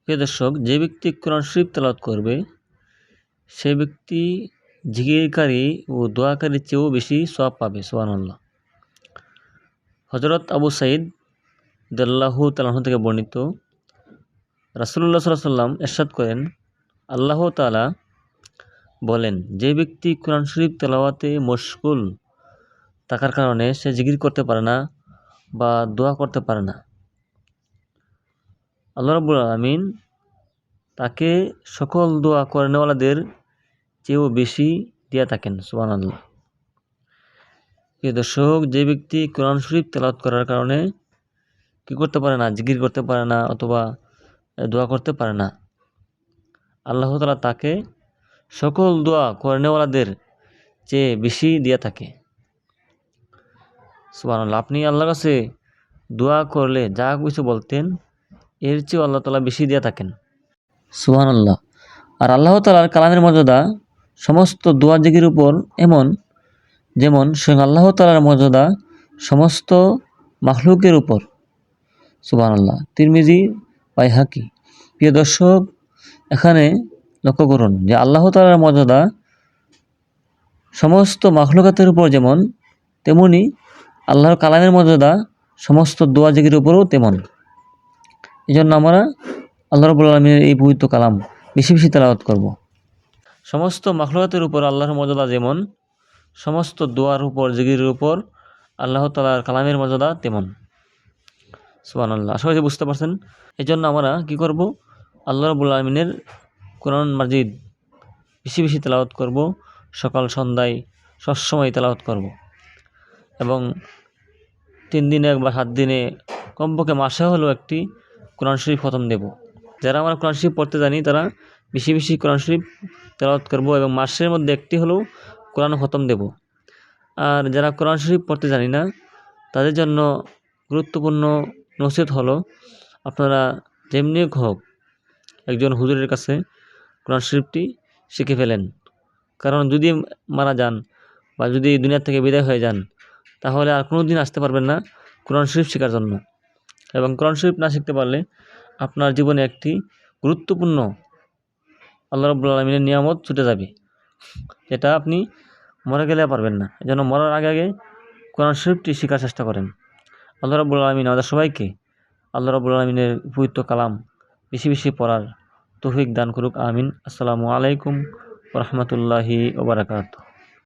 প্রিয় দর্শক, যে ব্যক্তি কোরআন শরীফ তেলাওয়াত করবে সে ব্যক্তি জিকিরকারী ও দোয়াকারীর চেয়েও বেশি সওয়াব পাবে। সুবহানাল্লাহ। হযরত আবু সাঈদ রাদিয়াল্লাহু তাআলা আনহু থেকে বর্ণিত, রাসূলুল্লাহ সাল্লাল্লাহু আলাইহি ওয়াসাল্লাম ইরশাদ করেন, আল্লাহ তাআলা বলেন, যে ব্যক্তি কোরআন শরীফ তেলাওয়াতে মশগুল থাকার কারণে সে জিকির করতে পারে না বা দোয়া করতে পারে না, আল্লাহ রাব্বুল আলামিন তাকে সকল দোয়া করেনেওয়ালাদের চেয়েও বেশি দিয়া থাকেন। সুবহানাল্লাহ। প্রিয় দর্শক, যে ব্যক্তি কোরআন শরীফ তেলাওয়াত করার কারণে কি করতে পারে না, জিকির করতে পারে না অথবা দোয়া করতে পারে না, আল্লাহ তাআলা তাকে সকল দোয়া করেনেওয়ালাদের চেয়ে বেশি দিয়া থাকে। সুবহানাল্লাহ। আপনি আল্লাহর কাছে দোয়া করলে যা কিছু বলতেন এর চেয়েও আল্লাহ তাআলা বেশি দিয়া থাকেন। সুবহানাল্লাহ। আর আল্লাহ তাআলার কালামের মর্যাদা সমস্ত দোয়া জিকির উপর এমন যেমন স্বয়ং আল্লাহ তাআলার মর্যাদা সমস্ত মাখলুকের উপর। সুবহানাল্লাহ। তিরমিজি, বাইহাকি। প্রিয় দর্শক, এখানে লক্ষ্য করুন যে আল্লাহ তাআলার মর্যাদা সমস্ত মাখলুকাতের উপর যেমন, তেমনি আল্লাহর কালামের মর্যাদা সমস্ত দোয়া জিকির উপরও তেমন। এই জন্য আমরা আল্লাহ রাব্বুল আলামিনের এই পবিত্র কালাম বেশি বেশি তেলাওয়াত করব। সমস্ত মাখলুকাতের উপর আল্লাহর মর্যাদা যেমন, সমস্ত দোয়ার উপর জিকিরের উপর আল্লাহ তাআলার কালামের মর্যাদা তেমন। সুবহানাল্লাহ। আশা করি বুঝতে পারছেন। এই জন্য আমরা কি করব, আল্লাহ রাব্বুল আলামিনের কোরআন মাজিদ বেশি বেশি তেলাওয়াত করব, সকাল সন্ধ্যায় সবসময় তেলাওয়াত করব এবং 3 দিনে বা 7 দিনে কমপক্ষে মাসে হলেও একটি কোরআন শরীফ খতম দেব। যারা আমরা কোরআন শরীফ পড়তে জানি তারা বেশি বেশি কোরআন শরীফ তেলাওয়াত করব এবং মাসের মধ্যে একটি হলেও কোরআন খতম দেব। আর যারা কোরআন শরীফ পড়তে জানি না তাদের জন্য গুরুত্বপূর্ণ নসিহত হলো, আপনারা যেমনি হোক একজন হুজুরের কাছে কোরআন শরীফটি শিখে ফেলেন। কারণ যদি মারা যান বা যদি দুনিয়া থেকে বিদায় হয়ে যান তাহলে আর কোনো দিন আসতে পারবেন না কোরআন শরীফ শেখার জন্য। এবং কোরআন শরীফ না শিখতে পারলে আপনার জীবনে একটি গুরুত্বপূর্ণ আল্লাহ রাব্বুল আলামিনের নিয়ামত ছুটে যাবে, যেটা আপনি মরে গেলে পারবেন না। এজন্য মরার আগে আগে কোরআন শরীফটি শেখার চেষ্টা করেন। আল্লাহ রাব্বুল আলামিন আমাদের সবাইকে আল্লাহ রাব্বুল আলামিনের পবিত্র কালাম বেশি বেশি পড়ার তৌফিক দান করুক। আমিন। আসসালামু আলাইকুম ওয়া রাহমাতুল্লাহি ওয়া বারাকাতুহু।